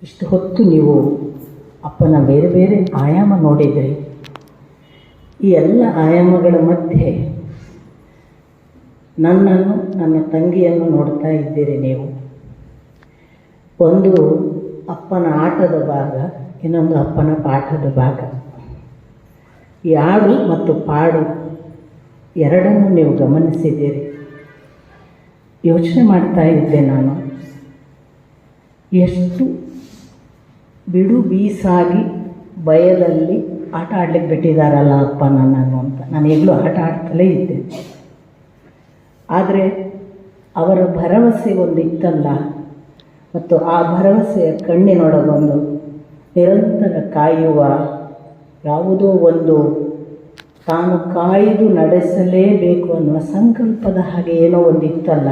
ಇಷ್ಟು ಹೊತ್ತು ನೀವು ಅಪ್ಪನ ಬೇರೆ ಬೇರೆ ಆಯಾಮ ನೋಡಿದ್ರಿ. ಈ ಎಲ್ಲ ಆಯಾಮಗಳ ಮಧ್ಯೆ ನನ್ನನ್ನು, ನನ್ನ ತಂಗಿಯನ್ನು ನೋಡ್ತಾ ಇದ್ದೀರಿ ನೀವು. ಒಂದು ಅಪ್ಪನ ಆಟದ ಭಾಗ, ಇನ್ನೊಂದು ಅಪ್ಪನ ಪಾಠದ ಭಾಗ. ಈ ಆಡು ಮತ್ತು ಪಾಡು ಎರಡನ್ನೂ ನೀವು ಗಮನಿಸಿದ್ದೀರಿ. ಯೋಚನೆ ಮಾಡ್ತಾ ಇದ್ದೆ ನಾನು, ಎಷ್ಟು ಬಿಡು ಬೀಸಾಗಿ ಬಯಲಲ್ಲಿ ಆಟ ಆಡ್ಲಿಕ್ಕೆ ಬಿಟ್ಟಿದ್ದಾರಲ್ಲ ಅಪ್ಪ ನನ್ನನ್ನು ಅಂತ. ನಾನು ಈಗಲೂ ಆಟ ಆಡ್ತಲೇ ಇದ್ದೆ. ಆದರೆ ಅವರ ಭರವಸೆ ಒಂದಿತ್ತಲ್ಲ, ಮತ್ತು ಆ ಭರವಸೆಯ ಕಣ್ಣಿನೊಳಗೊಂದು ನಿರಂತರ ಕಾಯುವ ಯಾವುದೋ ಒಂದು ತಾನು ಕಾಯ್ದು ನಡೆಸಲೇಬೇಕು ಅನ್ನುವ ಸಂಕಲ್ಪದ ಹಾಗೆ ಏನೋ ಒಂದಿತ್ತಲ್ಲ.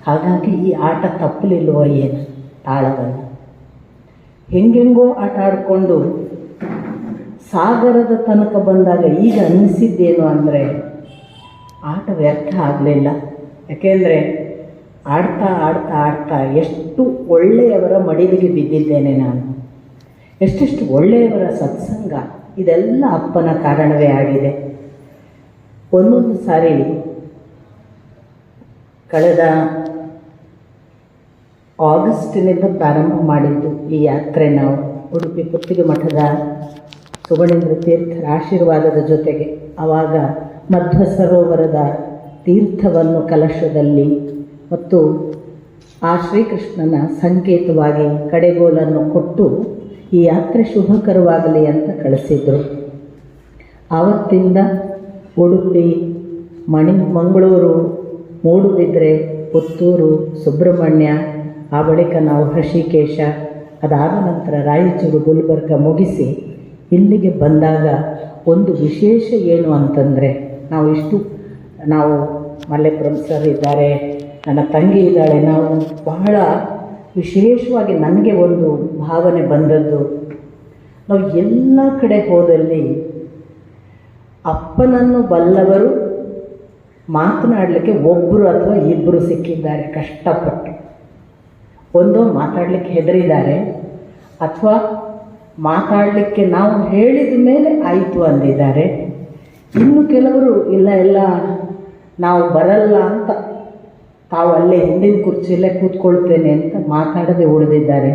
ಹಾಗಾಗಿ ಈ ಆಟ ತಪ್ಪಲಿಲ್ವ ಏನು ತಾಳವನ್ನು ಹೆಂಗೆಂಗೋ ಆಟ ಆಡಿಕೊಂಡು ಸಾಗರದ ತನಕ ಬಂದಾಗ ಈಗ ಅನ್ನಿಸಿದ್ದೇನು ಅಂದರೆ ಆಟ ವ್ಯರ್ಥ ಆಗಲಿಲ್ಲ. ಯಾಕೆಂದರೆ ಆಡ್ತಾ ಆಡ್ತಾ ಆಡ್ತಾ ಎಷ್ಟು ಒಳ್ಳೆಯವರ ಮಡಿಲಿಗೆ ಬಿದ್ದಿದ್ದೇನೆ ನಾನು, ಎಷ್ಟೆಷ್ಟು ಒಳ್ಳೆಯವರ ಸತ್ಸಂಗ, ಇದೆಲ್ಲ ಅಪ್ಪನ ಕಾರಣವೇ ಆಗಿದೆ. ಒಂದೊಂದು ಸಾರಿ ಕಳೆದ ಆಗಸ್ಟಿನಿಂದ ಪ್ರಾರಂಭ ಮಾಡಿದ್ದು ಈ ಯಾತ್ರೆ ನಾವು ಉಡುಪಿ ಪುತ್ತಿಗೆ ಮಠದ ಸುಬಣೇಂದ್ರ ತೀರ್ಥರ ಆಶೀರ್ವಾದದ ಜೊತೆಗೆ. ಆವಾಗ ಮಧ್ವ ಸರೋವರದ ತೀರ್ಥವನ್ನು ಕಲಶದಲ್ಲಿ ಮತ್ತು ಆ ಶ್ರೀಕೃಷ್ಣನ ಸಂಕೇತವಾಗಿ ಕಡೆಗೋಲನ್ನು ಕೊಟ್ಟು ಈ ಯಾತ್ರೆ ಶುಭಕರವಾಗಲಿ ಅಂತ ಕಳಿಸಿದರು. ಆವತ್ತಿಂದ ಉಡುಪಿ, ಮಂಗಳೂರು, ಮೂಡುಬಿದ್ರೆ, ಪುತ್ತೂರು, ಸುಬ್ರಹ್ಮಣ್ಯ, ಆ ಬಳಿಕ ನಾವು ಹೃಷಿಕೇಶ, ಅದಾದ ನಂತರ ರಾಯಚೂರು, ಗುಲ್ಬರ್ಗ ಮುಗಿಸಿ ಇಲ್ಲಿಗೆ ಬಂದಾಗ ಒಂದು ವಿಶೇಷ ಏನು ಅಂತಂದರೆ, ನಾವು ಮಲ್ಲೇಪುರಂ ಸರ್ ಇದ್ದಾರೆ, ನನ್ನ ತಂಗಿ ಇದ್ದಾಳೆ, ನಾವು ಬಹಳ ವಿಶೇಷವಾಗಿ ನನಗೆ ಒಂದು ಭಾವನೆ ಬಂದದ್ದು, ನಾವು ಎಲ್ಲ ಕಡೆ ಹೋದಲ್ಲಿ ಅಪ್ಪನನ್ನು ಬಲ್ಲವರು ಮಾತನಾಡಲಿಕ್ಕೆ ಒಬ್ಬರು ಅಥವಾ ಇಬ್ಬರು ಸಿಕ್ಕಿದ್ದಾರೆ ಕಷ್ಟಪಟ್ಟು. ಒಂದು ಮಾತಾಡಲಿಕ್ಕೆ ಹೆದರಿದ್ದಾರೆ, ಅಥವಾ ಮಾತಾಡಲಿಕ್ಕೆ ನಾವು ಹೇಳಿದ ಮೇಲೆ ಆಯಿತು ಅಂದಿದ್ದಾರೆ. ಇನ್ನು ಕೆಲವರು ಇಲ್ಲ ನಾವು ಬರಲ್ಲ ಅಂತ ತಾವು ಅಲ್ಲೇ ಹಿಂದಿನ ಕುರ್ಚಿಯಲ್ಲೇ ಕೂತ್ಕೊಳ್ತೇನೆ ಅಂತ ಮಾತಾಡದೆ ಉಳಿದಿದ್ದಾರೆ.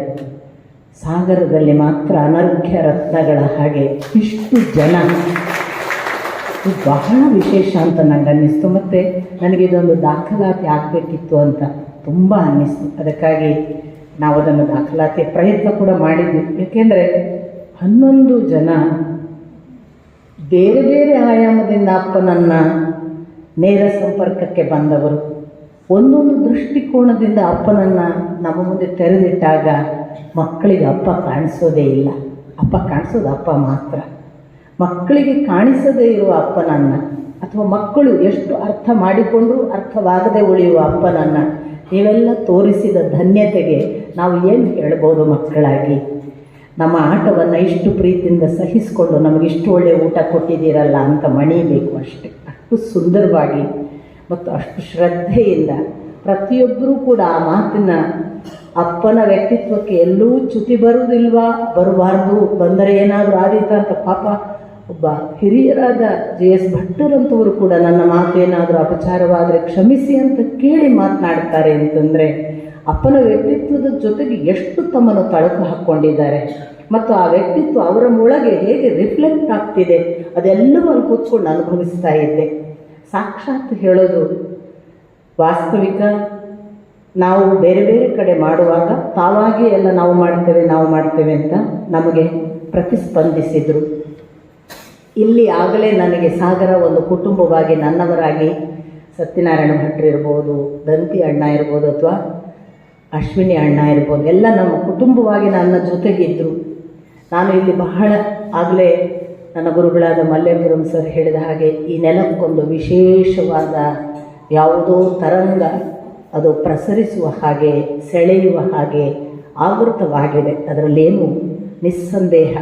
ಸಾಗರದಲ್ಲಿ ಮಾತ್ರ ಅನರ್ಘ್ಯ ರತ್ನಗಳ ಹಾಗೆ ಇಷ್ಟು ಜನ, ಇದು ಬಹಳ ವಿಶೇಷ ಅಂತ ನನಗೆ ಅನ್ನಿಸ್ತು. ಮತ್ತು ನನಗಿದೊಂದು ದಾಖಲಾತಿ ಆಗಬೇಕಿತ್ತು ಅಂತ ತುಂಬ ಅನ್ನಿಸ್ತು. ಅದಕ್ಕಾಗಿ ನಾವು ಅದನ್ನು ದಾಖಲಾತಿ ಪ್ರಯತ್ನ ಕೂಡ ಮಾಡಿದ್ವಿ. ಏಕೆಂದರೆ 11 ಜನ ಬೇರೆ ಬೇರೆ ಆಯಾಮದಿಂದ ಅಪ್ಪನನ್ನು ನೇರ ಸಂಪರ್ಕಕ್ಕೆ ಬಂದವರು. ಒಂದೊಂದು ದೃಷ್ಟಿಕೋನದಿಂದ ಅಪ್ಪನನ್ನು ನಮ್ಮ ಮುಂದೆ ತೆರೆದಿಟ್ಟಾಗ ಮಕ್ಕಳಿಗೆ ಅಪ್ಪ ಕಾಣಿಸೋದೇ ಇಲ್ಲ. ಅಪ್ಪ ಕಾಣಿಸೋದು ಅಪ್ಪ ಮಾತ್ರ. ಮಕ್ಕಳಿಗೆ ಕಾಣಿಸದೇ ಇರುವ ಅಪ್ಪನನ್ನು, ಅಥವಾ ಮಕ್ಕಳು ಎಷ್ಟು ಅರ್ಥ ಮಾಡಿಕೊಂಡ್ರೂ ಅರ್ಥವಾಗದೆ ಉಳಿಯುವ ಅಪ್ಪನನ್ನು ನೀವೆಲ್ಲ ತೋರಿಸಿದ ಧನ್ಯತೆಗೆ ನಾವು ಏನು ಹೇಳ್ಬೋದು ಮಕ್ಕಳಾಗಿ. ನಮ್ಮ ಆಟವನ್ನು ಇಷ್ಟು ಪ್ರೀತಿಯಿಂದ ಸಹಿಸಿಕೊಂಡು ನಮಗಿಷ್ಟು ಒಳ್ಳೆಯ ಊಟ ಕೊಟ್ಟಿದ್ದೀರಲ್ಲ ಅಂತ ಮಣಿಬೇಕು ಅಷ್ಟೇ. ಅಷ್ಟು ಸುಂದರವಾಗಿ ಮತ್ತು ಅಷ್ಟು ಶ್ರದ್ಧೆಯಿಂದ ಪ್ರತಿಯೊಬ್ಬರೂ ಕೂಡ ಆ ಮಾತಿನ ಅಪ್ಪನ ವ್ಯಕ್ತಿತ್ವಕ್ಕೆ ಎಲ್ಲೂ ಚ್ಯುತಿ ಬರುವುದಿಲ್ವಾ, ಬರಬಾರ್ದು, ಬಂದರೆ ಏನಾದರೂ ಆದೀತ ಅಂತ ಪಾಪ ಒಬ್ಬ ಹಿರಿಯರಾದ JS ಭಟ್ಟರಂಥವರು ಕೂಡ ನನ್ನ ಮಾತು ಏನಾದರೂ ಅಪಚಾರವಾದರೆ ಕ್ಷಮಿಸಿ ಅಂತ ಕೇಳಿ ಮಾತನಾಡ್ತಾರೆ ಅಂತಂದರೆ ಅಪ್ಪನ ವ್ಯಕ್ತಿತ್ವದ ಜೊತೆಗೆ ಎಷ್ಟು ತಮ್ಮನ್ನು ತಳಕು ಹಾಕ್ಕೊಂಡಿದ್ದಾರೆ ಮತ್ತು ಆ ವ್ಯಕ್ತಿತ್ವ ಅವರ ಒಳಗೆ ಹೇಗೆ ರಿಫ್ಲೆಕ್ಟ್ ಆಗ್ತಿದೆ ಅದೆಲ್ಲವೂ ಅಲ್ಲಿ ಕೂತ್ಕೊಂಡು ಅನುಭವಿಸ್ತಾ ಇದ್ದೆ. ಸಾಕ್ಷಾತ್ ಹೇಳೋದು ವಾಸ್ತವಿಕ. ನಾವು ಬೇರೆ ಬೇರೆ ಕಡೆ ಮಾಡುವಾಗ ತಾವಾಗಿ ಎಲ್ಲ ನಾವು ಮಾಡ್ತೇವೆ ಅಂತ ನಮಗೆ ಪ್ರತಿಸ್ಪಂದಿಸಿದರು. ಇಲ್ಲಿ ಆಗಲೇ ನನಗೆ ಸಾಗರ ಒಂದು ಕುಟುಂಬವಾಗಿ ನನ್ನವರಾಗಿ ಸತ್ಯನಾರಾಯಣ ಭಟ್ರು ಇರ್ಬೋದು, ದಂತಿ ಅಣ್ಣ ಇರ್ಬೋದು, ಅಥವಾ ಅಶ್ವಿನಿ ಅಣ್ಣ ಇರ್ಬೋದು, ಎಲ್ಲ ನಮ್ಮ ಕುಟುಂಬವಾಗಿ ನನ್ನ ಜೊತೆಗಿದ್ದರು. ನಾನು ಇಲ್ಲಿ ಬಹಳ ಆಗಲೇ ನನ್ನ ಗುರುಗಳಾದ ಮಲ್ಲೇಪುರಂ ಸರ್ ಹೇಳಿದ ಹಾಗೆ ಈ ನೆಲಕ್ಕೊಂದು ವಿಶೇಷವಾದ ಯಾವುದೋ ತರಂಗ ಅದು ಪ್ರಸರಿಸುವ ಹಾಗೆ, ಸೆಳೆಯುವ ಹಾಗೆ ಆವೃತವಾಗಿದೆ. ಅದರಲ್ಲೇನು ನಿಸ್ಸಂದೇಹ.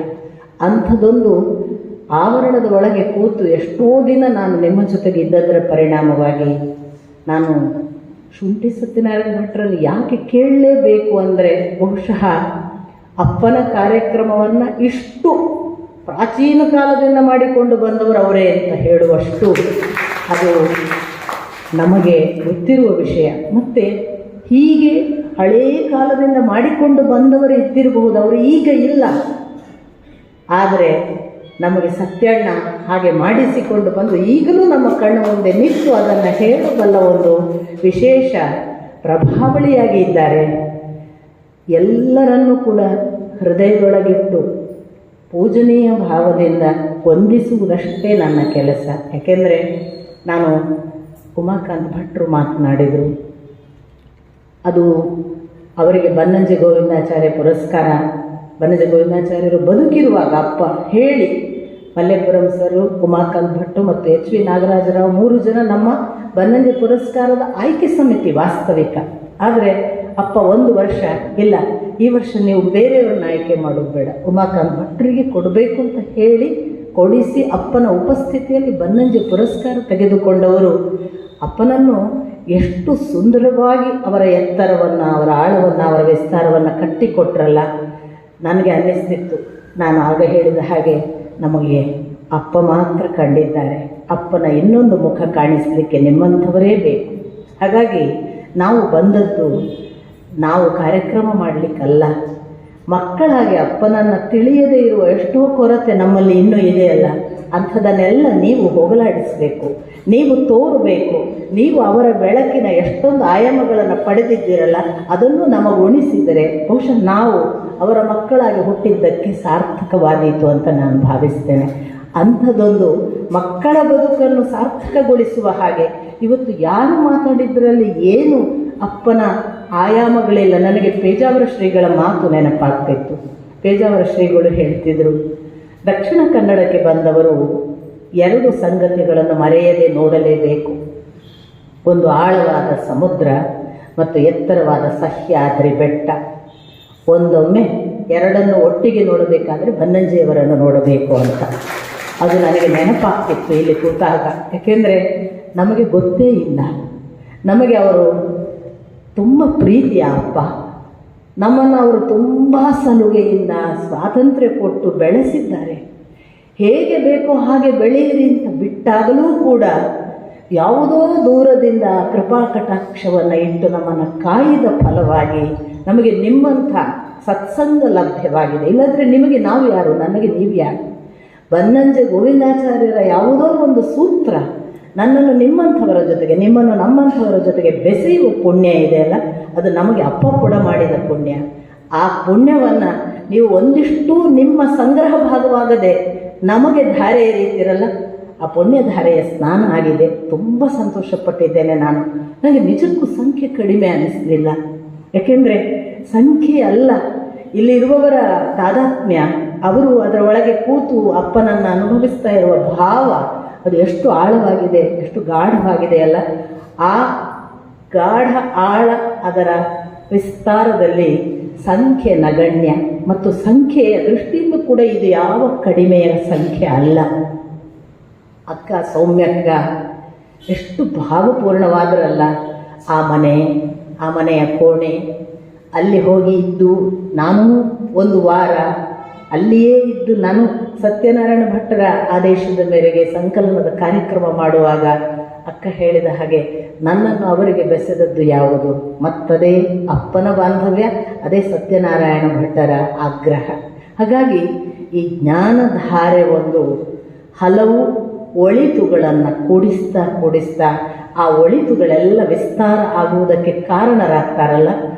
ಅಂಥದ್ದೊಂದು ಆವರಣದ ಒಳಗೆ ಕೂತು ಎಷ್ಟೋ ದಿನ ನಾನು ನಿಮ್ಮ ಜೊತೆಗೆ ಇದ್ದದರ ಪರಿಣಾಮವಾಗಿ ನಾನು ಶುಂಠಿ ಸತ್ಯನಾರಾಯಣ ಭಟ್ರಲ್ಲಿ ಯಾಕೆ ಕೇಳಲೇಬೇಕು ಅಂದರೆ ಬಹುಶಃ ಅಪ್ಪನ ಕಾರ್ಯಕ್ರಮವನ್ನು ಇಷ್ಟು ಪ್ರಾಚೀನ ಕಾಲದಿಂದ ಮಾಡಿಕೊಂಡು ಬಂದವರು ಅವರೇ ಅಂತ ಹೇಳುವಷ್ಟು ಅದು ನಮಗೆ ಗೊತ್ತಿರುವ ವಿಷಯ. ಮತ್ತು ಹೀಗೆ ಹಳೇ ಕಾಲದಿಂದ ಮಾಡಿಕೊಂಡು ಬಂದವರು ಇದ್ದಿರಬಹುದು, ಅವರು ಈಗ ಇಲ್ಲ. ಆದರೆ ನಮಗೆ ಸತ್ಯಣ್ಣ ಹಾಗೆ ಮಾಡಿಸಿಕೊಂಡು ಬಂದು ಈಗಲೂ ನಮ್ಮ ಕಣ್ಣು ಮುಂದೆ ನಿಂತು ಅದನ್ನು ಹೇಳಬಲ್ಲ ಒಂದು ವಿಶೇಷ ಪ್ರಭಾವಳಿಯಾಗಿ ಇದ್ದಾರೆ. ಎಲ್ಲರನ್ನೂ ಕೂಡ ಹೃದಯದೊಳಗಿಟ್ಟು ಪೂಜನೀಯ ಭಾವದಿಂದ ವಂದಿಸುವುದಷ್ಟೇ ನನ್ನ ಕೆಲಸ. ಯಾಕೆಂದರೆ ನಾನು ಉಮಾಕಾಂತ್ ಭಟ್ರು ಮಾತನಾಡಿದರು, ಅದು ಅವರಿಗೆ ಬನ್ನಂಜೆ ಗೋವಿಂದಾಚಾರ್ಯ ಪುರಸ್ಕಾರ. ಬನ್ನಂಜೆ ಗೋವಿಂದಾಚಾರ್ಯರು ಬದುಕಿರುವಾಗ ಅಪ್ಪ ಹೇಳಿ, ಮಲ್ಲೇಪುರಂ ಸರು, ಉಮಾಕಾಂತ್ ಭಟ್ಟು ಮತ್ತು ಎಚ್ ವಿ ನಾಗರಾಜರಾವ್ 3 ಜನ ನಮ್ಮ ಬನ್ನಂಜೆ ಪುರಸ್ಕಾರದ ಆಯ್ಕೆ ಸಮಿತಿ ವಾಸ್ತವಿಕ. ಆದರೆ ಅಪ್ಪ ಒಂದು ವರ್ಷ ಇಲ್ಲ, ಈ ವರ್ಷ ನೀವು ಬೇರೆಯವ್ರನ್ನ ಆಯ್ಕೆ ಮಾಡೋದು ಬೇಡ, ಉಮಾಕಾಂತ್ ಭಟ್ರಿಗೆ ಕೊಡಬೇಕು ಅಂತ ಹೇಳಿ ಕೊಡಿಸಿ ಅಪ್ಪನ ಉಪಸ್ಥಿತಿಯಲ್ಲಿ ಬನ್ನಂಜೆ ಪುರಸ್ಕಾರ ತೆಗೆದುಕೊಂಡವರು ಅಪ್ಪನನ್ನು ಎಷ್ಟು ಸುಂದರವಾಗಿ ಅವರ ಎತ್ತರವನ್ನು, ಅವರ ಆಳವನ್ನು, ಅವರ ವಿಸ್ತಾರವನ್ನು ಕಟ್ಟಿಕೊಟ್ರಲ್ಲ. ನನಗೆ ಅನ್ನಿಸ್ತಿತ್ತು, ನಾನು ಆಗ ಹೇಳಿದ ಹಾಗೆ ನಮಗೆ ಅಪ್ಪ ಮಾತ್ರ ಕಂಡಿದ್ದಾರೆ, ಅಪ್ಪನ ಇನ್ನೊಂದು ಮುಖ ಕಾಣಿಸಲಿಕ್ಕೆ ನಿಮ್ಮಂಥವರೇ ಬೇಕು. ಹಾಗಾಗಿ ನಾವು ಬಂದದ್ದು ನಾವು ಕಾರ್ಯಕ್ರಮ ಮಾಡಲಿಕ್ಕಲ್ಲ, ಮಕ್ಕಳಾಗಿ ಅಪ್ಪನನ್ನು ತಿಳಿಯದೇ ಇರುವ ಎಷ್ಟೋ ಕೊರತೆ ನಮ್ಮಲ್ಲಿ ಇನ್ನೂ ಇದೆಯಲ್ಲ, ಅಂಥದನ್ನೆಲ್ಲ ನೀವು ಹೋಗಲಾಡಿಸಬೇಕು, ನೀವು ತೋರಬೇಕು. ನೀವು ಅವರ ಬೆಳಕಿನ ಎಷ್ಟೊಂದು ಆಯಾಮಗಳನ್ನು ಪಡೆದಿದ್ದೀರಲ್ಲ, ಅದನ್ನು ನಮಗೆ ಉಣಿಸಿದರೆ ಬಹುಶಃ ನಾವು ಅವರ ಮಕ್ಕಳಾಗಿ ಹುಟ್ಟಿದ್ದಕ್ಕೆ ಸಾರ್ಥಕವಾದೀತು ಅಂತ ನಾನು ಭಾವಿಸ್ತೇನೆ. ಅಂಥದ್ದೊಂದು ಮಕ್ಕಳ ಬದುಕನ್ನು ಸಾರ್ಥಕಗೊಳಿಸುವ ಹಾಗೆ ಇವತ್ತು ಯಾರು ಮಾತಾಡಿದ್ರಲ್ಲಿ ಏನು ಅಪ್ಪನ ಆಯಾಮಗಳಿಲ್ಲ. ನನಗೆ ಪೇಜಾವರ ಶ್ರೀಗಳ ಮಾತು ನೆನಪಾಗ್ತಿತ್ತು. ಪೇಜಾವರ ಶ್ರೀಗಳು ಹೇಳ್ತಿದ್ರು, ದಕ್ಷಿಣ ಕನ್ನಡಕ್ಕೆ ಬಂದವರು 2 ಸಂಗತಿಗಳನ್ನು ಮರೆಯದೆ ನೋಡಲೇಬೇಕು. ಒಂದು ಆಳವಾದ ಸಮುದ್ರ ಮತ್ತು ಎತ್ತರವಾದ ಸಹ್ಯಾದ್ರಿ ಬೆಟ್ಟ. ಒಂದೊಮ್ಮೆ ಎರಡನ್ನು ಒಟ್ಟಿಗೆ ನೋಡಬೇಕಾದ್ರೆ ಬನ್ನಂಜೆಯವರನ್ನು ನೋಡಬೇಕು ಅಂತ ಅದು ನನಗೆ ನೆನಪಾಗ್ತಿತ್ತು ಇಲ್ಲಿ ಕೂತಾಗ. ಯಾಕೆಂದರೆ ನಮಗೆ ಗೊತ್ತೇ ಇಲ್ಲ, ನಮಗೆ ಅವರು ತುಂಬ ಪ್ರೀತಿಯ ಅಪ್ಪ, ನಮ್ಮನ್ನು ಅವರು ತುಂಬ ಸಲುಗೆಯಿಂದ ಸ್ವಾತಂತ್ರ್ಯ ಕೊಟ್ಟು ಬೆಳೆಸಿದ್ದಾರೆ. ಹೇಗೆ ಬೇಕೋ ಹಾಗೆ ಬೆಳೆಯಿರಿ ಅಂತ ಬಿಟ್ಟಾಗಲೂ ಕೂಡ ಯಾವುದೋ ದೂರದಿಂದ ಕೃಪಾ ಕಟಾಕ್ಷವನ್ನು ಇಟ್ಟು ನಮ್ಮನ್ನು ಕಾಯ್ದ ಫಲವಾಗಿ ನಮಗೆ ನಿಮ್ಮಂಥ ಸತ್ಸಂಗ ಲಭ್ಯವಾಗಿದೆ. ಇಲ್ಲಾಂದರೆ ನಿಮಗೆ ನಾವು ಯಾರು, ನನಗೆ ನೀವು ಯಾರು? ಬನ್ನಂಜೆ ಗೋವಿಂದಾಚಾರ್ಯರ ಯಾವುದೋ ಒಂದು ಸೂತ್ರ ನನ್ನನ್ನು ನಿಮ್ಮಂಥವರ ಜೊತೆಗೆ, ನಿಮ್ಮನ್ನು ನಮ್ಮಂಥವರ ಜೊತೆಗೆ ಬೆಸೆಯುವ ಪುಣ್ಯ ಇದೆಯಲ್ಲ, ಅದು ನಮಗೆ ಅಪ್ಪ ಕೂಡ ಮಾಡಿದ ಪುಣ್ಯ. ಆ ಪುಣ್ಯವನ್ನು ನೀವು ಒಂದಿಷ್ಟು ನಿಮ್ಮ ಸಂಗ್ರಹ ಭಾಗವಾಗದೆ ನಮಗೆ ಧಾರೆ ಎರೀತಿರಲ್ಲ, ಆ ಪುಣ್ಯಧಾರೆಯ ಸ್ನಾನ ಆಗಿದೆ. ತುಂಬ ಸಂತೋಷಪಟ್ಟಿದ್ದೇನೆ ನಾನು. ನನಗೆ ನಿಜಕ್ಕೂ ಸಂಖ್ಯೆ ಕಡಿಮೆ ಅನ್ನಿಸಲಿಲ್ಲ. ಯಾಕೆಂದರೆ ಸಂಖ್ಯೆ ಅಲ್ಲ, ಇಲ್ಲಿರುವವರ ತಾದಾತ್ಮ್ಯ, ಅವರು ಅದರ ಒಳಗೆ ಕೂತು ಅಪ್ಪನನ್ನು ಅನುಭವಿಸ್ತಾ ಇರುವ ಭಾವ ಅದು ಎಷ್ಟು ಆಳವಾಗಿದೆ, ಎಷ್ಟು ಗಾಢವಾಗಿದೆ ಅಲ್ಲ. ಆ ಗಾಢ ಆಳ, ಅದರ ವಿಸ್ತಾರದಲ್ಲಿ ಸಂಖ್ಯೆ ನಗಣ್ಯ. ಮತ್ತು ಸಂಖ್ಯೆಯ ದೃಷ್ಟಿಯಿಂದ ಕೂಡ ಇದು ಯಾವ ಕಡಿಮೆಯ ಸಂಖ್ಯೆ ಅಲ್ಲ. ಅಕ್ಕ ಸೌಮ್ಯಕ್ಕ ಎಷ್ಟು ಭಾವಪೂರ್ಣವಾದರಲ್ಲ. ಆ ಮನೆಯ ಕೋಣೆ, ಅಲ್ಲಿ ಹೋಗಿ ಇದ್ದು ನಾನು ಒಂದು ವಾರ ಅಲ್ಲಿಯೇ ಇದ್ದು, ನಾನು ಸತ್ಯನಾರಾಯಣ ಭಟ್ಟರ ಆದೇಶದ ಮೇರೆಗೆ ಸಂಕಲನದ ಕಾರ್ಯಕ್ರಮ ಮಾಡುವಾಗ ಅಕ್ಕ ಹೇಳಿದ ಹಾಗೆ ನನ್ನನ್ನು ಅವರಿಗೆ ಬೆಸೆದದ್ದು ಯಾವುದು? ಮತ್ತದೇ ಅಪ್ಪನ ಬಾಂಧವ್ಯ, ಅದೇ ಸತ್ಯನಾರಾಯಣ ಭಟ್ಟರ ಆಗ್ರಹ. ಹಾಗಾಗಿ ಈ ಜ್ಞಾನಧಾರೆ ಒಂದು ಹಲವು ಒಳಿತುಗಳನ್ನು ಕೂಡಿಸ್ತಾ ಆ ಒಳಿತುಗಳೆಲ್ಲ ವಿಸ್ತಾರ ಆಗುವುದಕ್ಕೆ ಕಾರಣರಾಗ್ತಾರಲ್ಲ,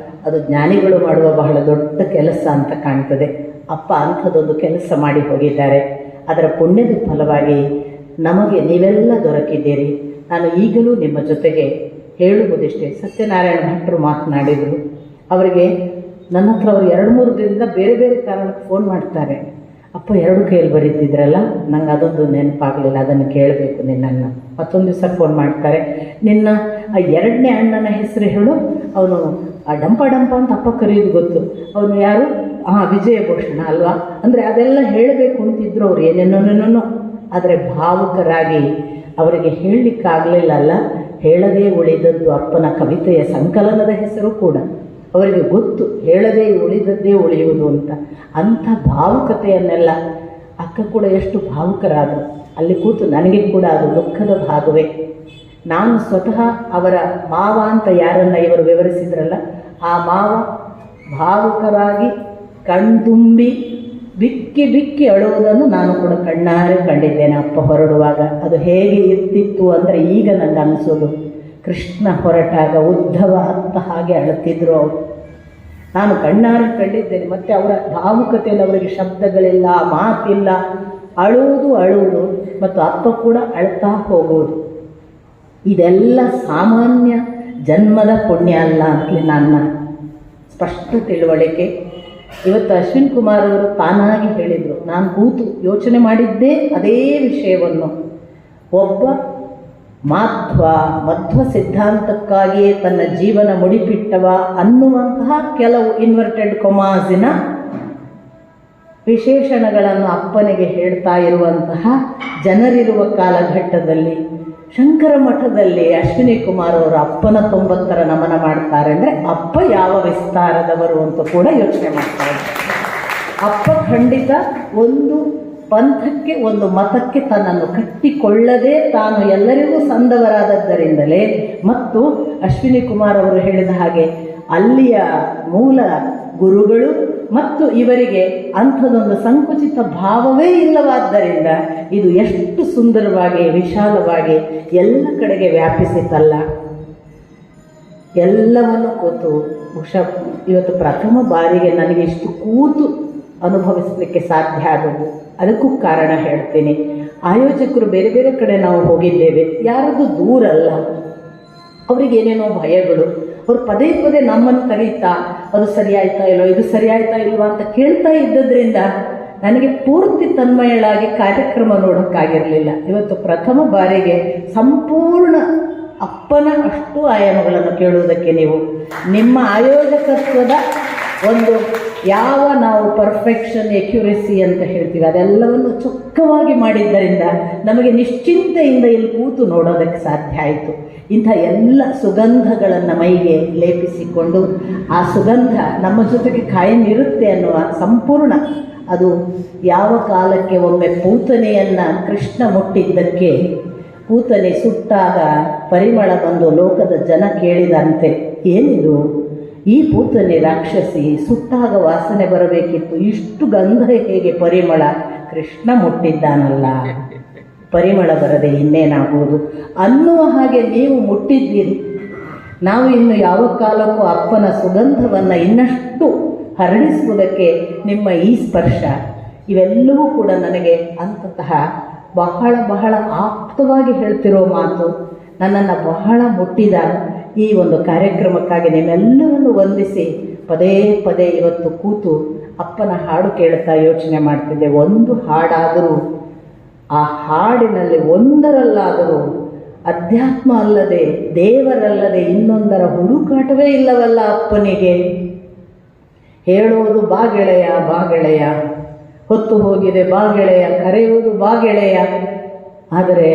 ಅದು ಜ್ಞಾನಿಗಳು ಮಾಡುವ ಬಹಳ ದೊಡ್ಡ ಕೆಲಸ ಅಂತ ಕಾಣ್ತದೆ. ಅಪ್ಪ ಅಂಥದ್ದೊಂದು ಕೆಲಸ ಮಾಡಿ ಹೋಗಿದ್ದಾರೆ. ಅದರ ಪುಣ್ಯದ ಫಲವಾಗಿ ನಮಗೆ ನೀವೆಲ್ಲ ದೊರಕಿದ್ದೀರಿ. ನಾನು ಈಗಲೂ ನಿಮ್ಮ ಜೊತೆಗೆ ಹೇಳುವುದಿಷ್ಟೇ. ಸತ್ಯನಾರಾಯಣ ಭಟ್ರು ಮಾತನಾಡಿದರು. ಅವರಿಗೆ ನನ್ನ ಹತ್ರ ಅವರು 2-3 ದಿನದಿಂದ ಬೇರೆ ಬೇರೆ ಕಾರಣಕ್ಕೆ ಫೋನ್ ಮಾಡ್ತಾರೆ. ಅಪ್ಪ 2 ಕೈಯಲ್ಲಿ ಬರೀತಿದ್ರಲ್ಲ, ನಂಗೆ ಅದೊಂದು ನೆನಪಾಗಲಿಲ್ಲ, ಅದನ್ನು ಕೇಳಬೇಕು ನಿನ್ನನ್ನು. ಮತ್ತೊಂದು ದಿವಸ ಫೋನ್ ಮಾಡ್ತಾರೆ, ನಿನ್ನ ಆ 2ನೇ ಅಣ್ಣನ ಹೆಸರು ಹೇಳು, ಅವನು ಆ ಡಂಪ ಅಂತ ಅಪ್ಪ ಕರೆಯೋದು ಗೊತ್ತು, ಅವನು ಯಾರು? ವಿಜಯಭೂಷಣ ಅಲ್ವಾ? ಅಂದರೆ ಅದೆಲ್ಲ ಹೇಳಬೇಕು ಅಂತಿದ್ರು ಅವ್ರು, ಏನೇನೋ. ಆದರೆ ಭಾವುಕರಾಗಿ ಅವರಿಗೆ ಹೇಳಲಿಕ್ಕಾಗಲಿಲ್ಲ ಅಲ್ಲ. ಹೇಳದೇ ಉಳಿದದ್ದು ಅಪ್ಪನ ಕವಿತೆಯ ಸಂಕಲನದ ಹೆಸರು ಕೂಡ. ಅವರಿಗೆ ಗೊತ್ತು ಹೇಳದೇ ಉಳಿದದ್ದೇ ಉಳಿಯುವುದು ಅಂತ. ಅಂಥ ಭಾವುಕತೆಯನ್ನೆಲ್ಲ ಅಕ್ಕ ಕೂಡ ಎಷ್ಟು ಭಾವುಕರಾದರು. ಅಲ್ಲಿ ಕೂತು ನನಗೆ ಕೂಡ ಅದು ದುಃಖದ ಭಾಗವೇ. ನಾನು ಸ್ವತಃ ಅವರ ಮಾವ ಅಂತ ಯಾರನ್ನು ಇವರು ವಿವರಿಸಿದ್ರಲ್ಲ, ಆ ಮಾವ ಭಾವುಕರಾಗಿ ಕಣ್ತುಂಬಿ ಬಿಕ್ಕಿ ಬಿಕ್ಕಿ ಅಳುವುದನ್ನು ನಾನು ಕೂಡ ಕಣ್ಣಾರೆ ಕಂಡಿದ್ದೇನೆ ಅಪ್ಪ ಹೊರಡುವಾಗ. ಅದು ಹೇಗೆ ಇರ್ತಿತ್ತು ಅಂದರೆ ಈಗ ನನಗೆ ಅನಿಸೋದು, ಕೃಷ್ಣ ಹೊರಟಾಗ ಉದ್ಧವ ಅತ್ತ ಹಾಗೆ ಅಳುತ್ತಿದ್ರು ಅವರು. ನಾನು ಕಣ್ಣಾರೆ ಕಂಡಿದ್ದೇನೆ. ಮತ್ತು ಅವರ ಭಾವುಕತೆಯಲ್ಲಿ ಅವರಿಗೆ ಶಬ್ದಗಳಿಲ್ಲ, ಮಾತಿಲ್ಲ, ಅಳುವುದು ಮತ್ತು ಅಪ್ಪ ಕೂಡ ಅಳ್ತಾ ಹೋಗುವುದು. ಇದೆಲ್ಲ ಸಾಮಾನ್ಯ ಜನ್ಮದ ಪುಣ್ಯ ಅಲ್ಲ ಅಂತಲೇ ನನ್ನ ಸ್ಪಷ್ಟ ತಿಳುವಳಿಕೆ. ಇವತ್ತು ಅಶ್ವಿನ್ ಕುಮಾರ್ ಅವರು ತಾನಾಗಿ ಹೇಳಿದರು, ನಾನು ಕೂತು ಯೋಚನೆ ಮಾಡಿದ್ದೇ ಅದೇ ವಿಷಯವನ್ನು. ಒಬ್ಬ ಮಧ್ವ ಸಿದ್ಧಾಂತಕ್ಕಾಗಿಯೇ ತನ್ನ ಜೀವನ ಮುಡಿಪಿಟ್ಟವ ಅನ್ನುವಂತಹ ಕೆಲವು ಇನ್ವರ್ಟೆಡ್ ಕೊಮಾಸಿನ ವಿಶೇಷಣಗಳನ್ನು ಅಪ್ಪನಿಗೆ ಹೇಳ್ತಾ ಇರುವಂತಹ ಜನರಿರುವ ಕಾಲಘಟ್ಟದಲ್ಲಿ ಶಂಕರ ಮಠದಲ್ಲಿ ಅಶ್ವಿನಿ ಕುಮಾರ್ ಅವರು ಅಪ್ಪನ 90ರ ನಮನ ಮಾಡ್ತಾರೆ ಅಂದರೆ ಅಪ್ಪ ಯಾವ ವಿಸ್ತಾರದವರು ಅಂತ ಕೂಡ ಯೋಚನೆ ಮಾಡ್ತಾರೆ. ಅಪ್ಪ ಖಂಡಿತ ಒಂದು ಪಂಥಕ್ಕೆ, ಒಂದು ಮತಕ್ಕೆ ತನ್ನನ್ನು ಕಟ್ಟಿಕೊಳ್ಳದೆ ತಾನು ಎಲ್ಲರಿಗೂ ಸಂದವರಾದದ್ದರಿಂದಲೇ, ಮತ್ತು ಅಶ್ವಿನಿ ಕುಮಾರ್ ಅವರು ಹೇಳಿದ ಹಾಗೆ ಅಲ್ಲಿಯ ಮೂಲ ಗುರುಗಳು ಮತ್ತು ಇವರಿಗೆ ಅಂಥದೊಂದು ಸಂಕುಚಿತ ಭಾವವೇ ಇಲ್ಲವಾದ್ದರಿಂದ ಇದು ಎಷ್ಟು ಸುಂದರವಾಗಿ ವಿಶಾಲವಾಗಿ ಎಲ್ಲ ಕಡೆಗೆ ವ್ಯಾಪಿಸಿತಲ್ಲ. ಎಲ್ಲವನ್ನು ಕೂತು ಇವತ್ತು ಪ್ರಥಮ ಬಾರಿಗೆ ನನಗೆ ಇಷ್ಟು ಕೂತು ಅನುಭವಿಸಲಿಕ್ಕೆ ಸಾಧ್ಯ ಆಗೋದು. ಅದಕ್ಕೂ ಕಾರಣ ಹೇಳ್ತೀನಿ. ಆಯೋಜಕರು ಬೇರೆ ಬೇರೆ ಕಡೆ ನಾವು ಹೋಗಿದ್ದೇವೆ, ಯಾರದು ದೂರಲ್ಲ, ಅವರಿಗೇನೇನೋ ಭಯಗಳು. ಅವರು ಪದೇ ಪದೇ ನಮ್ಮನ್ನು ಕರೀತಾ ಅದು ಸರಿಯಾಯ್ತಾ ಇಲ್ವೋ, ಇದು ಸರಿಯಾಯ್ತಾ ಇಲ್ವಾ ಅಂತ ಕೇಳ್ತಾ ಇದ್ದದ್ರಿಂದ ನನಗೆ ಪೂರ್ತಿ ತನ್ಮಯಳಾಗಿ ಕಾರ್ಯಕ್ರಮ ನೋಡೋಕ್ಕಾಗಿರಲಿಲ್ಲ. ಇವತ್ತು ಪ್ರಥಮ ಬಾರಿಗೆ ಸಂಪೂರ್ಣ ಅಪ್ಪನ ಅಷ್ಟು ಆಯಾಮಗಳನ್ನು ಕೇಳುವುದಕ್ಕೆ ನೀವು ನಿಮ್ಮ ಆಯೋಜಕತ್ವದ ಒಂದು ಯಾವ ನಾವು ಪರ್ಫೆಕ್ಷನ್, ಎಕ್ಯುರೆಸಿ ಅಂತ ಹೇಳ್ತೀವಿ ಅದೆಲ್ಲವನ್ನು ಚೊಕ್ಕವಾಗಿ ಮಾಡಿದ್ದರಿಂದ ನಮಗೆ ನಿಶ್ಚಿಂತೆಯಿಂದ ಇಲ್ಲಿ ಕೂತು ನೋಡೋದಕ್ಕೆ ಸಾಧ್ಯ ಆಯಿತು. ಇಂಥ ಎಲ್ಲ ಸುಗಂಧಗಳನ್ನು ಮೈಗೆ ಲೇಪಿಸಿಕೊಂಡು ಆ ಸುಗಂಧ ನಮ್ಮ ಜೊತೆಗೆ ಕಾಯಂ ಇರುತ್ತೆ ಅನ್ನುವ ಸಂಪೂರ್ಣ, ಅದು ಯಾವ ಕಾಲಕ್ಕೆ ಒಮ್ಮೆ ಪೂತನೆಯನ್ನು ಕೃಷ್ಣ ಮುಟ್ಟಿದ್ದಕ್ಕೆ ಪೂತನೆ ಸುಟ್ಟಾಗ ಪರಿಮಳ ಬಂದು ಲೋಕದ ಜನ ಕೇಳಿದಂತೆ, ಏನಿದು ಈ ಪೂತನೆ ರಾಕ್ಷಸಿ ಸುಟ್ಟಾಗ ವಾಸನೆ ಬರಬೇಕಿತ್ತು, ಇಷ್ಟು ಗಂಧ ಹೇಗೆ ಪರಿಮಳ, ಕೃಷ್ಣ ಮುಟ್ಟಿದ್ದಾನಲ್ಲ, ಪರಿಮಳ ಬರದೆ ಇನ್ನೇನಾಗುವುದು ಅನ್ನುವ ಹಾಗೆ ನೀವು ಮುಟ್ಟಿದ್ದೀರಿ. ನಾವು ಇನ್ನು ಯಾವ ಕಾಲಕ್ಕೂ ಅಪ್ಪನ ಸುಗಂಧವನ್ನು ಇನ್ನಷ್ಟು ಹರಡಿಸುವುದಕ್ಕೆ ನಿಮ್ಮ ಈ ಸ್ಪರ್ಶ ಇವೆಲ್ಲವೂ ಕೂಡ ನನಗೆ ಅಂತತಃ ಬಹಳ ಬಹಳ ಆಪ್ತವಾಗಿ ಹೇಳ್ತಿರೋ ಮಾತು. ನನ್ನನ್ನು ಬಹಳ ಮುಟ್ಟಿದ ಈ ಒಂದು ಕಾರ್ಯಕ್ರಮಕ್ಕಾಗಿ ನಿಮ್ಮೆಲ್ಲವನ್ನು ವಂದಿಸಿ ಪದೇ ಪದೇ ಇವತ್ತು ಕೂತು ಅಪ್ಪನ ಹಾಡು ಕೇಳ್ತಾ ಯೋಚನೆ ಮಾಡ್ತಿದ್ದೆ. ಒಂದು ಹಾಡಾದರೂ ಆ ಹಾಡಿನಲ್ಲಿ ಒಂದರಲ್ಲಾದರೂ ಅಧ್ಯಾತ್ಮ ಅಲ್ಲದೆ ದೇವರಲ್ಲದೆ ಇನ್ನೊಂದರ ಹುಡುಕಾಟವೇ ಇಲ್ಲವಲ್ಲ ಅಪ್ಪನಿಗೆ. ಹೇಳೋದು ಬಾ ಗೆಳೆಯ ಬಾ ಗೆಳೆಯ, ಹೊತ್ತು ಹೋಗಿದೆ ಬಾ ಗೆಳೆಯ, ಕರೆಯುವುದು ಬಾ ಗೆಳೆಯ, ಆದರೆ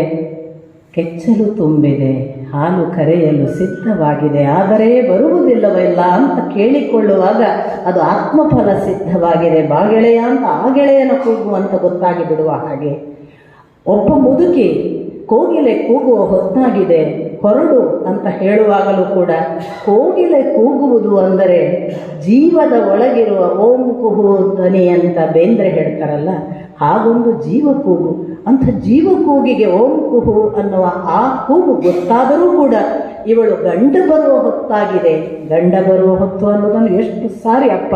ಕೆಚ್ಚಲು ತುಂಬಿದೆ, ಹಾಲು ಕರೆಯಲು ಸಿದ್ಧವಾಗಿದೆ, ಆದರೆ ಬರುವುದಿಲ್ಲವಲ್ಲ ಅಂತ ಕೇಳಿಕೊಳ್ಳುವಾಗ ಅದು ಆತ್ಮಫಲ ಸಿದ್ಧವಾಗಿದೆ, ಬಾ ಗೆಳೆಯ ಅಂತ ಆ ಗೆಳೆಯನ ಕೂಗು ಅಂತ ಗೊತ್ತಾಗಿ ಬಿಡುವ ಹಾಗೆ. ಒಬ್ಬ ಮುದುಕಿ ಕೋಗಿಲೆ ಕೂಗುವ ಹೊತ್ತಾಗಿದೆ ಹೊರಡು ಅಂತ ಹೇಳುವಾಗಲೂ ಕೂಡ ಕೋಗಿಲೆ ಕೂಗುವುದು ಅಂದರೆ ಜೀವದ ಒಳಗಿರುವ ಓಂ ಕುಹು ಧ್ವನಿ ಅಂತ ಬೇಂದ್ರೆ ಹೇಳ್ತಾರಲ್ಲ, ಹಾಗೊಂದು ಜೀವ ಕೂಗು. ಅಂಥ ಜೀವ ಕೂಗಿಗೆ ಓಂ ಕುಹು ಅನ್ನುವ ಆ ಕೂಗು ಗೊತ್ತಾದರೂ ಕೂಡ ಇವಳು ಗಂಡ ಬರುವ ಹೊತ್ತಾಗಿದೆ, ಗಂಡ ಬರುವ ಹೊತ್ತು ಅನ್ನೋದನ್ನು ಎಷ್ಟು ಸಾರಿ ಅಪ್ಪ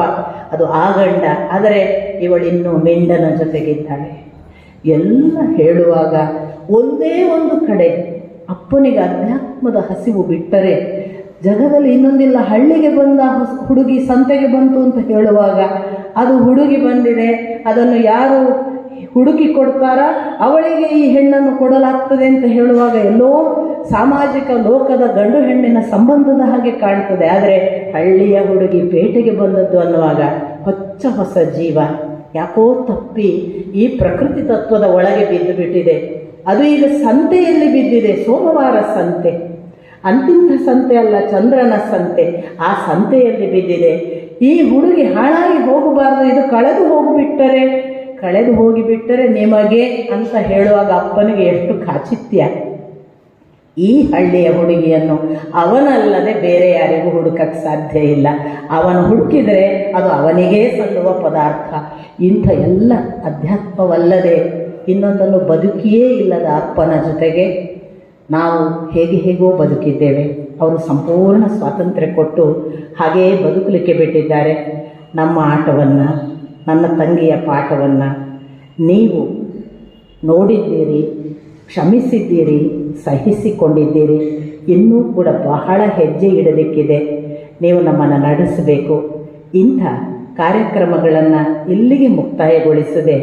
ಅದು ಆ ಗಂಡ, ಆದರೆ ಇವಳಿನ್ನೂ ಮಿಂಡನ ಜೊತೆಗಿದ್ದಾಳೆ ಎಲ್ಲ ಹೇಳುವಾಗ ಒಂದೇ ಒಂದು ಕಡೆ ಅಪ್ಪನಿಗೆ ಅಧ್ಯಾತ್ಮದ ಹಸಿವು ಬಿಟ್ಟರೆ ಜಗದಲ್ಲಿ ಇನ್ನೊಂದಿಲ್ಲ. ಹಳ್ಳಿಗೆ ಬಂದ ಹುಡುಗಿ ಸಂತೆಗೆ ಬಂತು ಅಂತ ಹೇಳುವಾಗ ಅದು ಹುಡುಗಿ ಬಂದಿದೆ, ಅದನ್ನು ಯಾರು ಹುಡುಕಿ ಕೊಡ್ತಾರ ಅವಳಿಗೆ ಈ ಹೆಣ್ಣನ್ನು ಕೊಡಲಾಗ್ತದೆ ಅಂತ ಹೇಳುವಾಗ ಎಲ್ಲೋ ಸಾಮಾಜಿಕ ಲೋಕದ ಗಂಡು ಹೆಣ್ಣಿನ ಸಂಬಂಧದ ಹಾಗೆ ಕಾಣ್ತದೆ. ಆದರೆ ಹಳ್ಳಿಯ ಹುಡುಗಿ ಪೇಟೆಗೆ ಬಂದದ್ದು ಅನ್ನುವಾಗ ಹೊಸ ಜೀವ ಯಾಕೋ ತಪ್ಪಿ ಈ ಪ್ರಕೃತಿ ತತ್ವದ ಒಳಗೆ ಬಿದ್ದು ಬಿಟ್ಟಿದೆ. ಅದು ಈಗ ಸಂತೆಯಲ್ಲಿ ಬಿದ್ದಿದೆ, ಸೋಮವಾರ ಸಂತೆ. ಅಂತಿಂಥ ಸಂತೆ ಅಲ್ಲ, ಚಂದ್ರನ ಸಂತೆ. ಆ ಸಂತೆಯಲ್ಲಿ ಬಿದ್ದಿದೆ. ಈ ಹುಡುಗಿ ಹಾಳಾಗಿ ಹೋಗಬಾರ್ದು, ಇದು ಕಳೆದು ಹೋಗಿಬಿಟ್ಟರೆ ನಿಮಗೆ ಅಂತ ಹೇಳುವಾಗ ಅಪ್ಪನಿಗೆ ಎಷ್ಟು ಖಾಚಿತ್ಯ. ಈ ಹಳ್ಳಿಯ ಹುಡುಗಿಯನ್ನು ಅವನಲ್ಲದೆ ಬೇರೆ ಯಾರಿಗೂ ಹುಡುಕಕ್ಕೆ ಸಾಧ್ಯ ಇಲ್ಲ. ಅವನು ಹುಡುಕಿದರೆ ಅದು ಅವನಿಗೇ ಸಲ್ಲುವ ಪದಾರ್ಥ. ಇಂಥ ಎಲ್ಲ ಅಧ್ಯಾತ್ಮವಲ್ಲದೆ ಇನ್ನೊಂದನ್ನು ಬದುಕಿಯೇ ಇಲ್ಲದ ಅಪ್ಪನ ಜೊತೆಗೆ ನಾವು ಹೇಗೋ ಬದುಕಿದ್ದೇವೆ. ಅವರು ಸಂಪೂರ್ಣ ಸ್ವಾತಂತ್ರ್ಯ ಕೊಟ್ಟು ಹಾಗೆಯೇ ಬದುಕಲಿಕ್ಕೆ ಬಿಟ್ಟಿದ್ದಾರೆ. ನಮ್ಮ ಆಟವನ್ನು, ನನ್ನ ತಂಗಿಯ ಪಾಠವನ್ನು ನೀವು ನೋಡಿದ್ದೀರಿ, ಕ್ಷಮಿಸಿದ್ದೀರಿ, ಸಹಿಸಿಕೊಂಡಿದ್ದೀರಿ. ಇನ್ನೂ ಕೂಡ ಬಹಳ ಹೆಜ್ಜೆ ಇಡಲಿಕ್ಕಿದೆ. ನೀವು ನಮ್ಮನ್ನು ನಡೆಸಬೇಕು. ಇಂಥ ಕಾರ್ಯಕ್ರಮಗಳನ್ನು ಇಲ್ಲಿಗೆ ಮುಕ್ತಾಯಗೊಳಿಸದೆ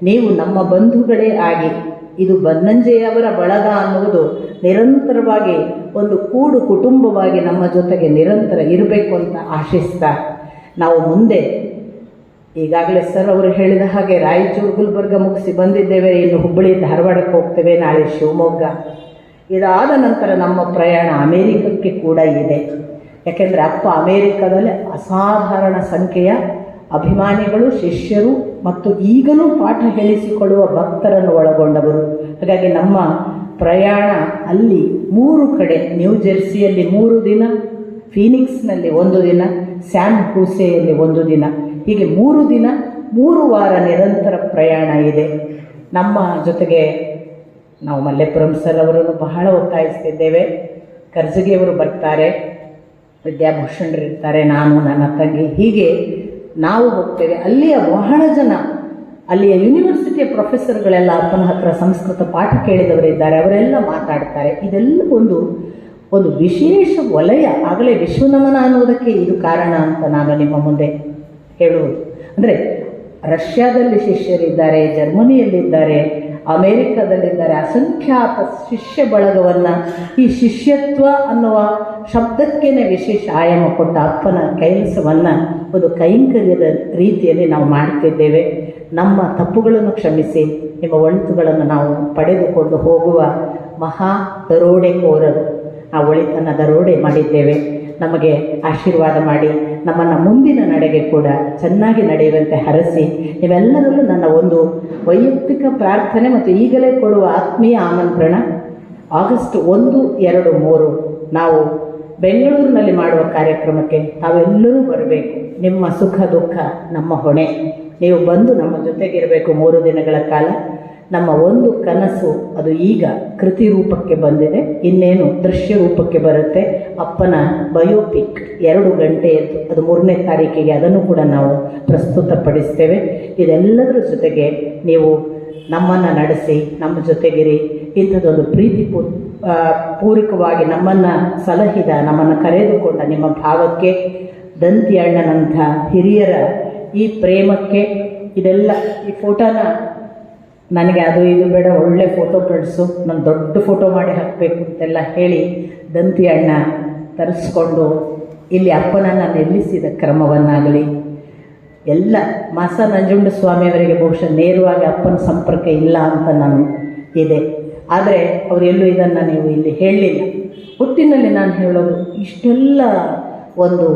ನೀವು ನಮ್ಮ ಬಂಧುಗಳೇ ಆಗಿ, ಇದು ಬನ್ನಂಜೆಯವರ ಬಳಗ ಅನ್ನುವುದು ನಿರಂತರವಾಗಿ ಒಂದು ಕೂಡು ಕುಟುಂಬವಾಗಿ ನಮ್ಮ ಜೊತೆಗೆ ನಿರಂತರ ಇರಬೇಕು ಅಂತ ಆಶಿಸ್ತಾ ನಾವು ಮುಂದೆ, ಈಗಾಗಲೇ ಸರ್ ಅವರು ಹೇಳಿದ ಹಾಗೆ ರಾಯಚೂರು ಗುಲ್ಬರ್ಗ ಮುಗಿಸಿ ಬಂದಿದ್ದೇವೆ, ಇನ್ನು ಹುಬ್ಬಳ್ಳಿ ಧಾರವಾಡಕ್ಕೆ ಹೋಗ್ತೇವೆ, ನಾಳೆ ಶಿವಮೊಗ್ಗ. ಇದಾದ ನಂತರ ನಮ್ಮ ಪ್ರಯಾಣ ಅಮೇರಿಕಕ್ಕೆ ಕೂಡ ಇದೆ. ಯಾಕೆಂದರೆ ಅಪ್ಪ ಅಮೇರಿಕಾದಲ್ಲಿ ಅಸಾಧಾರಣ ಸಂಖ್ಯೆಯ ಅಭಿಮಾನಿಗಳು, ಶಿಷ್ಯರು ಮತ್ತು ಈಗಲೂ ಪಾಠ ಹೇಳಿಸಿಕೊಳ್ಳುವ ಭಕ್ತರನ್ನು ಒಳಗೊಂಡವರು. ಹಾಗಾಗಿ ನಮ್ಮ ಪ್ರಯಾಣ ಅಲ್ಲಿ 3 ಕಡೆ, ನ್ಯೂ ಜೆರ್ಸಿಯಲ್ಲಿ 3 ದಿನ, ಫೀನಿಕ್ಸ್ನಲ್ಲಿ 1 ದಿನ, ಸ್ಯಾನ್ ಹುಸೆಯಲ್ಲಿ 1 ದಿನ, ಹೀಗೆ 3 ದಿನ 3 ವಾರ ನಿರಂತರ ಪ್ರಯಾಣ ಇದೆ. ನಮ್ಮ ಜೊತೆಗೆ ನಾವು ಮಲ್ಲೇಪುರಂ ಸರ್ ಅವರನ್ನು ಬಹಳ ಒತ್ತಾಯಿಸ್ತಿದ್ದೇವೆ. ಕರ್ಜಗಿಯವರು ಬರ್ತಾರೆ, ವಿದ್ಯಾಭೂಷಣರಿರ್ತಾರೆ, ನಾನು, ನನ್ನ ತಂಗಿ, ಹೀಗೆ ನಾವು ಹೋಗ್ತೇವೆ. ಅಲ್ಲಿಯ ಬಹಳ ಜನ, ಅಲ್ಲಿಯ ಯೂನಿವರ್ಸಿಟಿಯ ಪ್ರೊಫೆಸರ್ಗಳೆಲ್ಲ ಅಪ್ಪನ ಹತ್ರ ಸಂಸ್ಕೃತ ಪಾಠ ಕೇಳಿದವರಿದ್ದಾರೆ, ಅವರೆಲ್ಲ ಮಾತಾಡ್ತಾರೆ. ಇದೆಲ್ಲ ಒಂದು ವಿಶೇಷ ವಲಯ. ಆಗಲೇ ವಿಶ್ವನಮನ ಅನ್ನೋದಕ್ಕೆ ಇದು ಕಾರಣ ಅಂತ ನಾನು ನಿಮ್ಮ ಮುಂದೆ ಹೇಳುವುದು. ಅಂದರೆ ರಷ್ಯಾದಲ್ಲಿ ಶಿಷ್ಯರಿದ್ದಾರೆ, ಜರ್ಮನಿಯಲ್ಲಿದ್ದಾರೆ, ಅಮೇರಿಕಾದಲ್ಲಿದ್ದಾರೆ, ಅಸಂಖ್ಯಾತ ಶಿಷ್ಯ ಬಳಗವನ್ನು, ಈ ಶಿಷ್ಯತ್ವ ಅನ್ನುವ ಶಬ್ದಕ್ಕೇನೆ ವಿಶೇಷ ಆಯಾಮ ಕೊಟ್ಟ ಅಪ್ಪನ ಕೆಲಸವನ್ನು ಒಂದು ಕೈಂಕರ್ಯದ ರೀತಿಯಲ್ಲಿ ನಾವು ಮಾಡ್ತಿದ್ದೇವೆ. ನಮ್ಮ ತಪ್ಪುಗಳನ್ನು ಕ್ಷಮಿಸಿ ನಿಮ್ಮ ಒಳಿತುಗಳನ್ನು ನಾವು ಪಡೆದುಕೊಂಡು ಹೋಗುವ ಮಹಾ ದರೋಡೆಕೋರರು. ಆ ಒಳಿತನ ದರೋಡೆ ಮಾಡಿದ್ದೇವೆ. ನಮಗೆ ಆಶೀರ್ವಾದ ಮಾಡಿ ನಮ್ಮನ್ನು ಮುಂದಿನ ನಡೆಗೆ ಕೂಡ ಚೆನ್ನಾಗಿ ನಡೆಯುವಂತೆ ಹರಸಿ, ನೀವೆಲ್ಲರಲ್ಲೂ ನನ್ನ ಒಂದು ವೈಯಕ್ತಿಕ ಪ್ರಾರ್ಥನೆ ಮತ್ತು ಈಗಲೇ ಕೊಡುವ ಆತ್ಮೀಯ ಆಮಂತ್ರಣ. ಆಗಸ್ಟ್ 1, 2, 3 ನಾವು ಬೆಂಗಳೂರಿನಲ್ಲಿ ಮಾಡುವ ಕಾರ್ಯಕ್ರಮಕ್ಕೆ ತಾವೆಲ್ಲರೂ ಬರಬೇಕು. ನಿಮ್ಮ ಸುಖ ದುಃಖ ನಮ್ಮ ಹೊಣೆ. ನೀವು ಬಂದು ನಮ್ಮ ಜೊತೆಗಿರಬೇಕು 3 ದಿನಗಳ ಕಾಲ. ನಮ್ಮ ಒಂದು ಕನಸು ಅದು ಈಗ ಕೃತಿ ರೂಪಕ್ಕೆ ಬಂದಿದೆ, ಇನ್ನೇನು ದೃಶ್ಯ ರೂಪಕ್ಕೆ ಬರುತ್ತೆ. ಅಪ್ಪನ ಬಯೋಪಿಕ್ 2 ಗಂಟೆಯದ್ದು, ಅದು 3ನೇ ತಾರೀಕಿಗೆ, ಅದನ್ನು ಕೂಡ ನಾವು ಪ್ರಸ್ತುತಪಡಿಸ್ತೇವೆ. ಇದೆಲ್ಲದರ ಜೊತೆಗೆ ನೀವು ನಮ್ಮನ್ನು ನಡೆಸಿ, ನಮ್ಮ ಜೊತೆಗಿರಿ. ಇಂಥದ್ದೊಂದು ಪೂರಕವಾಗಿ ನಮ್ಮನ್ನು ಸಲಹಿದ, ನಮ್ಮನ್ನು ಕರೆದುಕೊಂಡ ನಿಮ್ಮ ಭಾವಕ್ಕೆ, ದಂತಿ ಅಣ್ಣನಂಥ ಹಿರಿಯರ ಈ ಪ್ರೇಮಕ್ಕೆ, ಇದೆಲ್ಲ ಈ ಫೋಟೋನ ನನಗೆ ಅದು ಇದು ಬೇಡ, ಒಳ್ಳೆ ಫೋಟೋ ಕಳಿಸು, ನಾನು ದೊಡ್ಡ ಫೋಟೋ ಮಾಡಿ ಹಾಕಬೇಕು ಅಂತೆಲ್ಲ ಹೇಳಿ ದಂತಿ ಅಣ್ಣ ತರಿಸ್ಕೊಂಡು ಇಲ್ಲಿ ಅಪ್ಪನನ್ನು ನಿಲ್ಲಿಸಿದ ಕ್ರಮವನ್ನಾಗಲಿ, ಎಲ್ಲ ಮಾಸ ನಂಜುಂಡ ಸ್ವಾಮಿಯವರಿಗೆ ಬಹುಶಃ ನೇರವಾಗಿ ಅಪ್ಪನ ಸಂಪರ್ಕ ಇಲ್ಲ ಅಂತ ನಾನು ಇದೆ. ಆದರೆ ಅವರೆಲ್ಲೂ ಇದನ್ನು ನೀವು ಇಲ್ಲಿ ಹೇಳಲಿಲ್ಲ. ಒಟ್ಟಿನಲ್ಲಿ ನಾನು ಹೇಳೋದು, ಇಷ್ಟೆಲ್ಲ ಒಂದು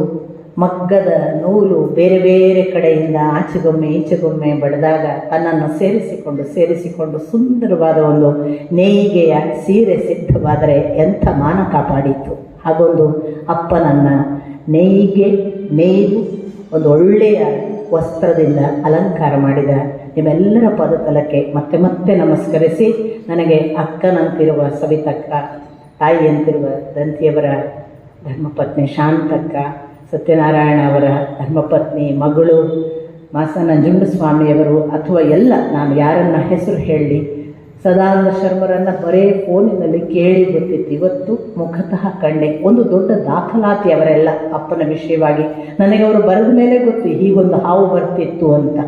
ಮಗ್ಗದ ನೂಲು ಬೇರೆ ಬೇರೆ ಕಡೆಯಿಂದ ಆಚೆಗೊಮ್ಮೆ ಈಚೆಗೊಮ್ಮೆ ಬಡಿದಾಗ ತನ್ನನ್ನು ಸೇರಿಸಿಕೊಂಡು ಸುಂದರವಾದ ಒಂದು ನೇಯ್ಗೆಯ ಸೀರೆ ಸಿದ್ಧವಾದರೆ ಎಂಥ ಮಾನ ಕಾಪಾಡಿತ್ತು. ಹಾಗೊಂದು ಅಪ್ಪನನ್ನು ನೇಯ್ದು ಒಂದು ಒಳ್ಳೆಯ ವಸ್ತ್ರದಿಂದ ಅಲಂಕಾರ ಮಾಡಿದ ನಿಮ್ಮೆಲ್ಲರ ಪದತಲಕ್ಕೆ ಮತ್ತೆ ಮತ್ತೆ ನಮಸ್ಕರಿಸಿ, ನನಗೆ ಅಕ್ಕನಂತಿರುವ ಸವಿತಕ್ಕ, ತಾಯಿಯಂತಿರುವ ದಂತಿಯವರ ಧರ್ಮಪತ್ನಿ ಶಾಂತಕ್ಕ, ಸತ್ಯನಾರಾಯಣ ಅವರ ಧರ್ಮಪತ್ನಿ ಮಗಳು ಮಾಸ ನಂಜುಂಡಸ್ವಾಮಿಯವರು, ಅಥವಾ ಎಲ್ಲ ನಾನು ಯಾರನ್ನ ಹೆಸರು ಹೇಳಿ, ಸದಾನಂದ ಶರ್ಮರನ್ನು ಬರೇ ಫೋನಿನಲ್ಲಿ ಕೇಳಿ ಗೊತ್ತಿತ್ತು, ಇವತ್ತು ಮುಖತಃ ಕಂಡೆ. ಒಂದು ದೊಡ್ಡ ದಾಖಲಾತಿ ಅವರೆಲ್ಲ ಅಪ್ಪನ ವಿಷಯವಾಗಿ. ನನಗೆ ಅವರು ಬರೆದ ಮೇಲೆ ಗೊತ್ತು ಹೀಗೊಂದು ಹಾವು ಬರ್ತಿತ್ತು ಅಂತ.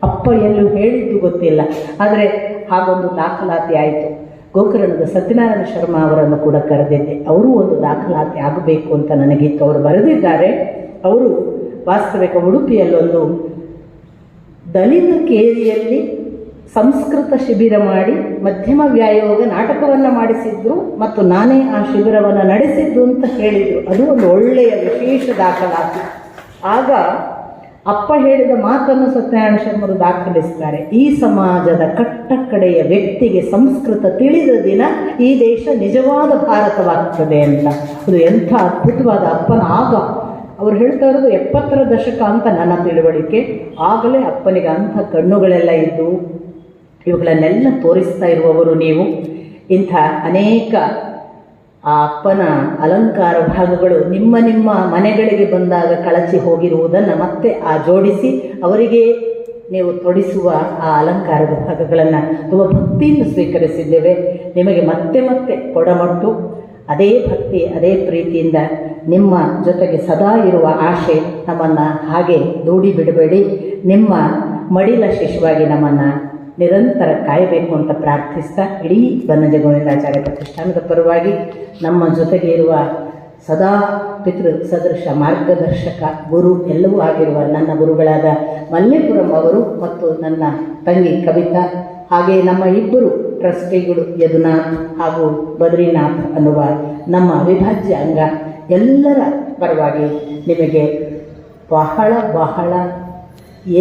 ಅಪ್ಪ ಎಲ್ಲೂ ಹೇಳಿದ್ದು ಗೊತ್ತಿಲ್ಲ, ಆದರೆ ಹಾಗೊಂದು ದಾಖಲಾತಿ ಆಯಿತು. ಗೋಕರ್ಣದ ಸತ್ಯನಾರಾಯಣ ಶರ್ಮಾ ಅವರನ್ನು ಕೂಡ ಕರೆದಿದ್ದೆ. ಅವರು ಒಂದು ದಾಖಲಾತಿ ಆಗಬೇಕು ಅಂತ ನನಗಿತ್ತು. ಅವರು ಬರೆದಿದ್ದಾರೆ. ಅವರು ವಾಸ್ತವಿಕ ಉಡುಪಿಯಲ್ಲೊಂದು ದಲಿತ ಕೇರಿಯಲ್ಲಿ ಸಂಸ್ಕೃತ ಶಿಬಿರ ಮಾಡಿ ಮಧ್ಯಮ ವ್ಯಾಯೋಗ ನಾಟಕವನ್ನು ಮಾಡಿಸಿದ್ರು ಮತ್ತು ನಾನೇ ಆ ಶಿಬಿರವನ್ನು ನಡೆಸಿದ್ದು ಅಂತ ಹೇಳಿದರು. ಅದು ಒಂದು ಒಳ್ಳೆಯ ವಿಶೇಷ ದಾಖಲಾತಿ. ಆಗ ಅಪ್ಪ ಹೇಳಿದ ಮಾತನ್ನು ಸತ್ಯನಾರಾಯಣ ಶರ್ಮರು ದಾಖಲಿಸ್ತಾರೆ. ಈ ಸಮಾಜದ ಕಟ್ಟಕಡೆಯ ವ್ಯಕ್ತಿಗೆ ಸಂಸ್ಕೃತ ತಿಳಿದ ದಿನ ಈ ದೇಶ ನಿಜವಾದ ಭಾರತವಾಗ್ತದೆ ಅಂತ. ಅದು ಎಂಥ ಅದ್ಭುತವಾದ ಅಪ್ಪನ ಆಗ ಅವ್ರು ಹೇಳ್ತಾ ಇರೋದು 70ರ ದಶಕ ಅಂತ ನನ್ನ ತಿಳುವಳಿಕೆ. ಆಗಲೇ ಅಪ್ಪನಿಗೆ ಅಂಥ ಕಣ್ಣುಗಳೆಲ್ಲ ಇದ್ದು ಇವುಗಳನ್ನೆಲ್ಲ ತೋರಿಸ್ತಾ ಇರುವವರು ನೀವು. ಇಂಥ ಅನೇಕ ಆ ಅಪ್ಪನ ಅಲಂಕಾರ ಭಾಗಗಳು ನಿಮ್ಮ ನಿಮ್ಮ ಮನೆಗಳಿಗೆ ಬಂದಾಗ ಕಳಚಿ ಹೋಗಿರುವುದನ್ನು ಮತ್ತೆ ಆ ಜೋಡಿಸಿ ಅವರಿಗೆ ನೀವು ತೊಡಿಸುವ ಆ ಅಲಂಕಾರದ ಭಾಗಗಳನ್ನು ತುಂಬ ಭಕ್ತಿಯಿಂದ ಸ್ವೀಕರಿಸಿದ್ದೇವೆ. ನಿಮಗೆ ಮತ್ತೆ ಮತ್ತೆ ಕೊಡಮಟ್ಟು ಅದೇ ಭಕ್ತಿ ಅದೇ ಪ್ರೀತಿಯಿಂದ ನಿಮ್ಮ ಜೊತೆಗೆ ಸದಾ ಇರುವ ಆಶೆ ನಮ್ಮನ್ನು ಹಾಗೆ ದೂಡಿ ಬಿಡಬೇಡಿ. ನಿಮ್ಮ ಮಡಿಲ ಶಿಶುವಾಗಿ ನಮ್ಮನ್ನು ನಿರಂತರ ಕಾಯಬೇಕು ಅಂತ ಪ್ರಾರ್ಥಿಸ್ತಾ ಇಡೀ ಬನ್ನಂಜೆ ಗೋವಿಂದಾಚಾರ್ಯ ಪ್ರತಿಷ್ಠಾನದ ಪರವಾಗಿ ನಮ್ಮ ಜೊತೆಗೆ ಇರುವ ಸದಾ ಪಿತೃ ಸದೃಶ ಮಾರ್ಗದರ್ಶಕ ಗುರು ಎಲ್ಲವೂ ಆಗಿರುವ ನನ್ನ ಗುರುಗಳಾದ ಮಲ್ಲೇಪುರಂ ಅವರು ಮತ್ತು ನನ್ನ ತಂಗಿ ಕವಿತಾ, ಹಾಗೆ ನಮ್ಮ ಇಬ್ಬರು ಟ್ರಸ್ಟಿಗಳು ಯದುನಾಥ್ ಹಾಗೂ ಬದ್ರಿನಾಥ್ ಅನ್ನುವ ನಮ್ಮ ಅವಿಭಾಜ್ಯ ಅಂಗ ಎಲ್ಲರ ಪರವಾಗಿ ನಿಮಗೆ ಬಹಳ ಬಹಳ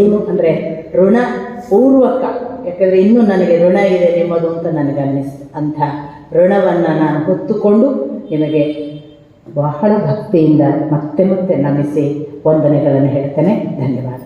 ಏನು ಅಂದರೆ ಋಣಪೂರ್ವಕ, ಯಾಕಂದರೆ ಇನ್ನೂ ನನಗೆ ಋಣ ಇದೆ ನಿಮ್ಮದು ಅಂತ ನನಗೆ ಅನ್ನಿಸ್ತು. ಅಂಥ ಋಣವನ್ನು ನಾನು ಹೊತ್ತುಕೊಂಡು ನಿಮಗೆ ಬಹಳ ಭಕ್ತಿಯಿಂದ ಮತ್ತೆ ಮತ್ತೆ ನಮಿಸಿ ವಂದನೆಗಳನ್ನು ಹೇಳ್ತೇನೆ. ಧನ್ಯವಾದ.